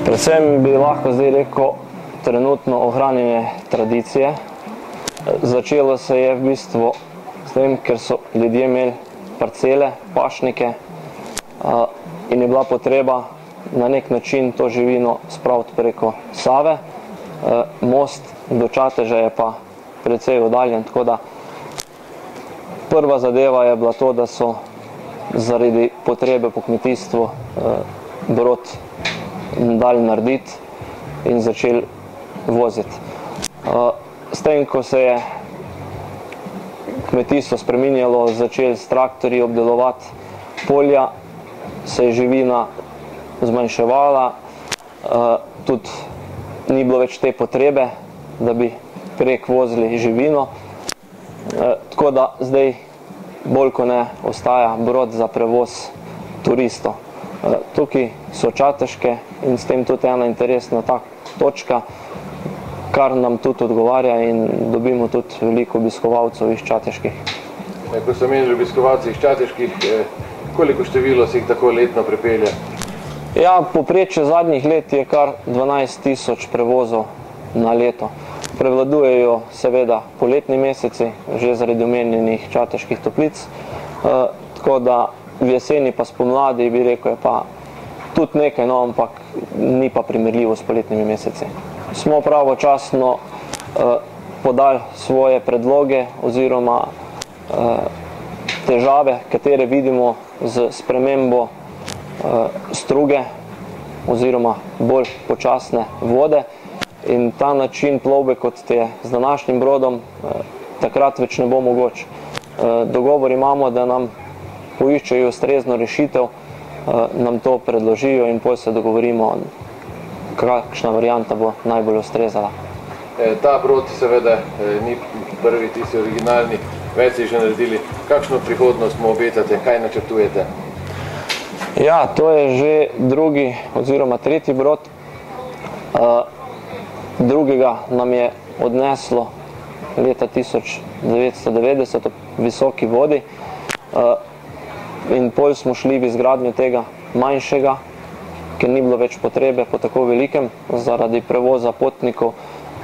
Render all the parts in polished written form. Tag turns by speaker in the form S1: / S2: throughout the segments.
S1: Predvsem bi lahko zdaj rekel trenutno ohranjanje tradicije. Začelo se je v bistvu s tem, ker so ljudje imeli parcele, pašnike in je bila potreba na nek način to živino spraviti preko Save. Most do Čateža je pa precej oddaljen, tako da prva zadeva je bila to, da so zaradi potrebe po kmetijstvu brod dali narediti in začeli voziti. S tem, ko se je kmetijstvo spreminjalo, začeli s traktorji obdelovati polja, se je živina zmanjševala, tudi ni bilo več te potrebe, da bi prek vozili živino, tako da zdaj bolj ko ne ostaja brod za prevoz turistov. Tukaj so Čateške in s tem tudi ena interesna točka, kar nam tudi odgovarja in dobimo tudi veliko obiskovalcev iz Čateških.
S2: Ko ste menili obiskovalci iz Čateških, koliko število si jih tako letno pripelje?
S1: Ja, povprečje zadnjih let je kar 12 000 prevozov na leto. Prevladujejo seveda poletni meseci, že zaradi omenjenih Čateških toplic, tako da v jeseni pa spomladi bi rekel je pa tudi nekaj, no, ampak ni pa primerljivo s poletnimi meseci. Smo pravočasno podali svoje predloge oziroma težave, katere vidimo z spremembo struge oziroma bolj počasne vode, in ta način plovbe, kot je z današnjim brodom, takrat več ne bo mogoč. Dogovor imamo, da nam poiščejo ustrezno rešitev, nam to predložijo in potem se dogovorimo, kakšna varianta bo najbolj ustrezala.
S2: Ta brod seveda ni prvi, tisti originalni, več si že naredili. Kakšno prihodnost mu obetate, kaj načrtujete?
S1: Ja, to je že drugi oziroma tretji brod. Drugega nam je odneslo leta 1990 ob visoki vodi in potem smo šli v izgradnjo tega manjšega, ker ni bilo več potrebe po tako velikem, zaradi prevoza potnikov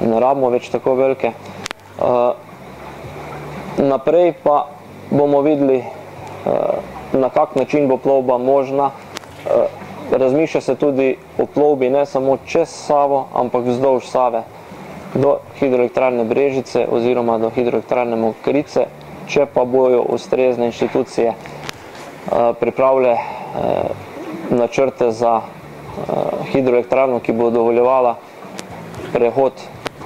S1: ne rabimo več tako velike. Naprej pa bomo videli, na kak način bo plovba možna. Razmišlja se tudi o plovbi ne samo čez Savo, ampak vzdolž Save do hidroelektrarne Brežice oziroma do hidroelektrarne Mokrice, če pa bojo ustrezne inštitucije pripravile načrte za hidroelektrarno, ki bo dovoljevala prehod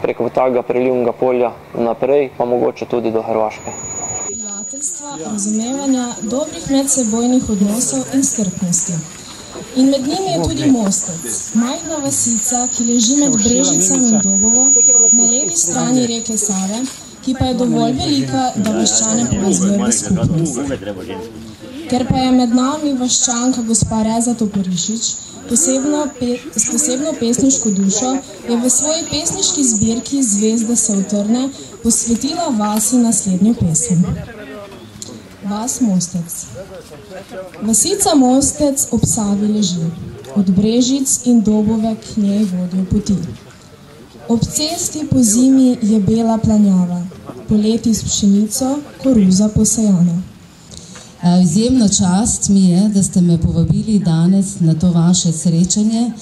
S1: preko tega prelivnega polja naprej, pa mogoče tudi do Hrvaške.
S3: Prijateljstva, razumevanja, dobrih medsebojnih odnosov in strpnosti. In med njimi je tudi Mostec, majhna vasica, ki leži med Brežicami in Dobovo, na levi strani reke Save, ki pa je dovolj velika, da vaščane povezuje v skupnost. Ker pa je med nami vaščanka gospa Reza Toporišič, s posebno pesniško dušo, je v svoji pesniški zbirki Zvezde se utrne posvetila vasi naslednjo pesem. Vas Mostec. Vasica Mostec ob Savi leži, od Brežic in Dobove k njej vodijo poti. Ob cesti po zimi je bela planjava, poleti s pšenico, koruza posejana.
S4: Izjemna čast mi je, da ste me povabili danes na to vaše srečanje,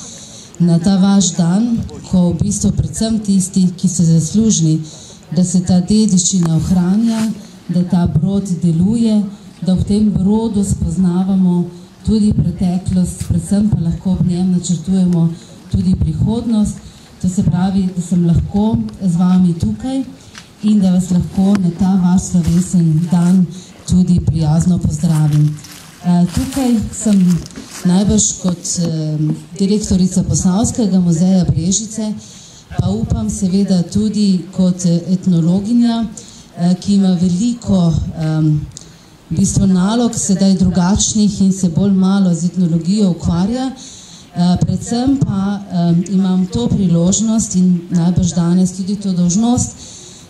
S4: na ta vaš dan, ko v bistvu predvsem tisti, ki so zaslužni, da se ta dediščina ohranja, da ta brod deluje, da v tem brodu spoznavamo tudi preteklost, predvsem pa lahko v njem načrtujemo tudi prihodnost. To se pravi, da sem lahko z vami tukaj in da vas lahko na ta vaš slovesen dan tudi prijazno pozdravim. Tukaj sem najbrž kot direktorica Posavskega muzeja Brežice, pa upam seveda tudi kot etnologinja, ki ima veliko v bistvu nalog sedaj drugačnih in se bolj malo z etnologijo ukvarja. Predvsem pa imam to priložnost in najbrž danes tudi to dolžnost,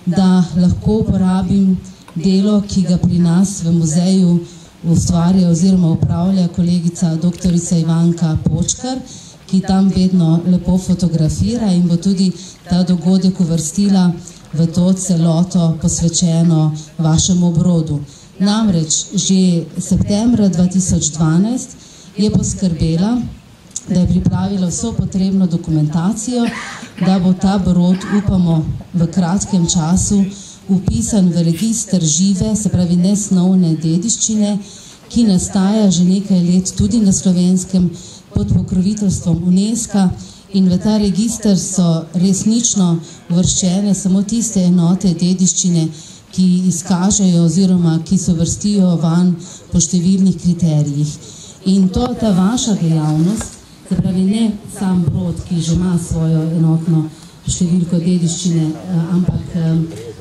S4: da lahko uporabim delo, ki ga pri nas v muzeju ustvarja oziroma upravlja kolegica doktorica Ivanka Počkar, ki tam vedno lepo fotografira in bo tudi ta dogodek uvrstila v to celoto posvečeno vašemu obrodu. Namreč že septembra 2012 je poskrbela, da je pripravila vso potrebno dokumentacijo, da bo ta brod, upamo, v kratkem času upisan v register žive, se pravi nesnovne dediščine, ki nastaja že nekaj let tudi na Slovenskem pod pokroviteljstvom UNESCO, in v ta register so resnično uvrščene samo tiste enote dediščine, ki izkažejo oziroma ki se vrstijo van po številnih kriterijih. In ta vaša dejavnost, se pravi ne sam brod, ki že ima svojo enotno številko dediščine, ampak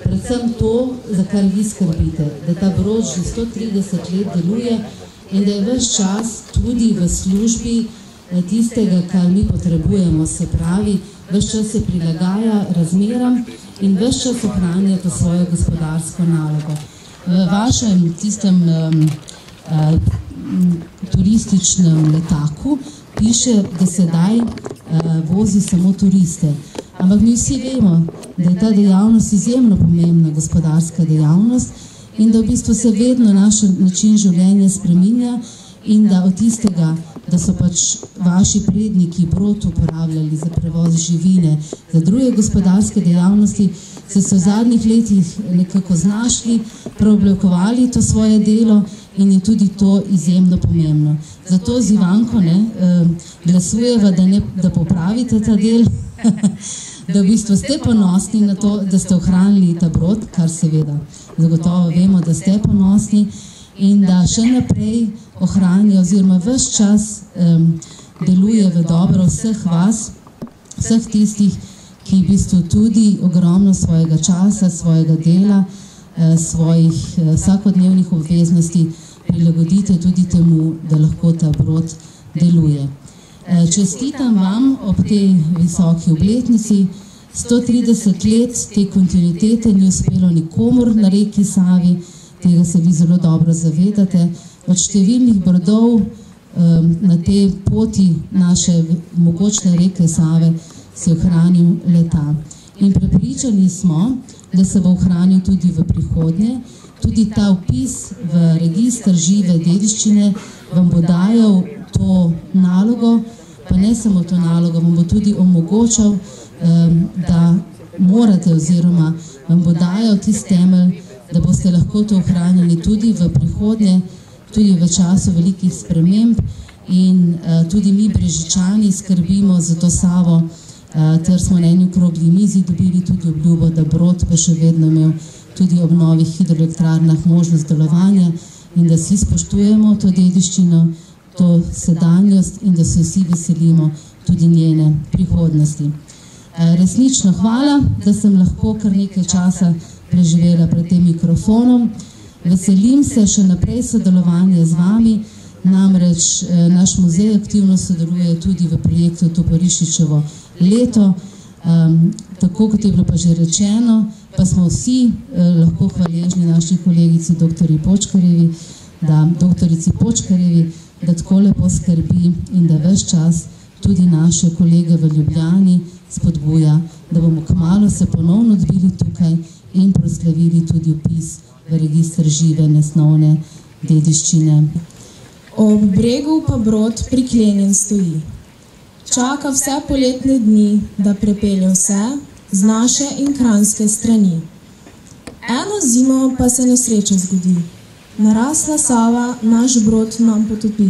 S4: predvsem to, za kar vi skrbite, da ta brod že 130 let deluje in da je ves čas tudi v službi tistega, kar mi potrebujemo, se pravi, ves čas se prilagaja razmeram in ves čas ohranja to svojo gospodarsko nalogo. V vašem tistem turističnem letaku piše, da sedaj vozi samo turiste. Ampak mi vsi vemo, da je ta dejavnost izjemno pomembna gospodarska dejavnost in da v bistvu se vedno naš način življenja spreminja in da od tistega, da so pač vaši predniki brod uporabljali za prevoz živine, za druge gospodarske dejavnosti, so se v zadnjih letih nekako znašli, preoblikovali to svoje delo in je tudi to izjemno pomembno. Zato z Ivanko glasujeva, da popravite ta del, da v bistvu ste ponosni na to, da ste ohranili ta brod, kar seveda zagotovo vemo, da ste ponosni in da še naprej ohranja oziroma ves čas deluje v dobro vseh vas, vseh tistih, ki v bistvu tudi ogromno svojega časa, svojega dela, svojih vsakodnevnih obveznosti prilagodite tudi temu, da lahko ta brod deluje. Čestitam vam ob tej visoki obletnici. 130 let te kontinuitete ni uspelo nikomur na reki Savi, tega se vi zelo dobro zavedate. Od številnih brodov na tej poti naše mogočne reke Save se je ohranil leta. In prepričani smo, da se bo ohranil tudi v prihodnje. Tudi ta vpis v register žive dediščine vam bo dajal to nalogo, pa ne samo to nalogo, vam bo tudi omogočal, da morate oziroma vam bo dajal tisti temelj, da boste lahko to ohranjali tudi v prihodnje, tudi v času velikih sprememb in tudi mi Brežičani skrbimo za to Savo, ter smo na eni okrogli mizi dobili tudi obljubo, da brod pa še vedno imel tudi ob novih hidroelektrarnah možnost delovanja in da vsi spoštujemo to dediščino, to sedanjost in da se vsi veselimo tudi njene prihodnosti. Resnično hvala, da sem lahko kar nekaj časa preživela pred tem mikrofonom. Veselim se še naprej sodelovanja z vami, namreč naš muzej aktivno sodeluje tudi v projektu Toporišičevo leto. Tako kot je bilo pa že rečeno, pa smo vsi lahko hvaležni naši kolegici doktorici Počkarjevi, da tako lepo skrbi in da ves čas tudi naše kolege v Ljubljani spodbuja, da bomo kmalu se ponovno odbili tukaj in proslavili tudi vpis v register žive nesnovne dediščine.
S3: Ob bregu pa brod priklenjen stoji. Čaka vse poletne dni, da prepelje vse z naše in kranjske strani. Eno zimo pa se nesreča zgodi. Narasla Sava naš brod nam potopi.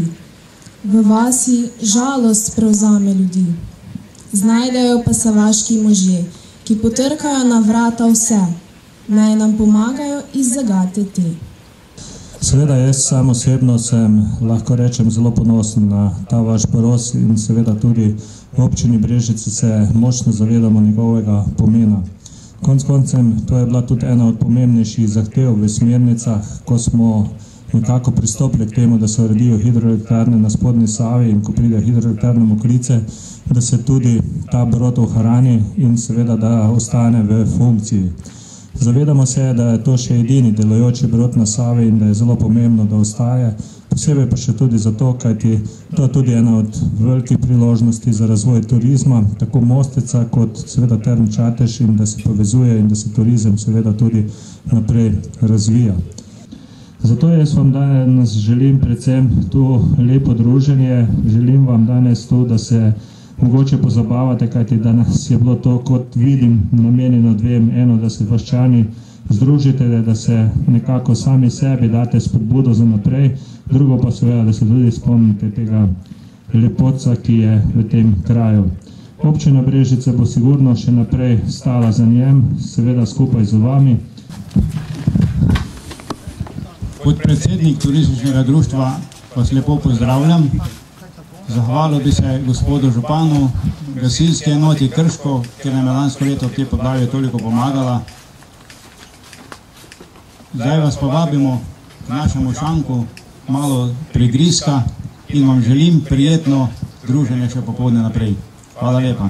S3: V vasi žalost prevzame ljudi. Znajdejo pa se vaški možje, ki potrkajo na vrata vse, naj nam pomagajo iz zagate te.
S5: Seveda jaz sam osebno sem, lahko rečem, zelo ponosen na ta vaš ponos in seveda tudi v občini Brežice se močno zavedamo njegovega pomena. Konec koncem, to je bila tudi ena od pomembnejših zahtev v smernicah, ko smo nekako pristopili k temu, da se uredijo hidroelektrarne na spodnji Savi in ko pride hidroelektrarna Mokrice, da se tudi ta brod ohrani in seveda, da ostane v funkciji. Zavedamo se, da je to še edini delujoči brod na Savi in da je zelo pomembno, da ostaje, posebej pa še tudi zato, kajti to je tudi ena od velikih priložnosti za razvoj turizma, tako Mosteca kot seveda Term Čatež, in da se povezuje in da se turizem seveda tudi naprej razvija. Zato jaz vam danes želim predvsem tu lepo druženje, želim vam danes tu, da se mogoče pozabavate, kajti danes je bilo to, kot vidim, namenjeno dvem, eno, da se vaščani združite, da se nekako sami sebi date spodbudo za naprej, drugo pa seveda, da se tudi spomnite tega lepotca, ki je v tem kraju. Občina Brežice bo sigurno še naprej stala za njem, seveda skupaj z vami.
S6: Kot predsednik turističnega društva vas lepo pozdravljam. Zahvalil bi se gospodu županu, gasilski enoti Krško, ker nam je lansko leto v tej podlavi toliko pomagala. Zdaj vas povabimo k našemu šanku, malo prigrizka, in vam želim prijetno druženje še popoldne naprej. Hvala lepa.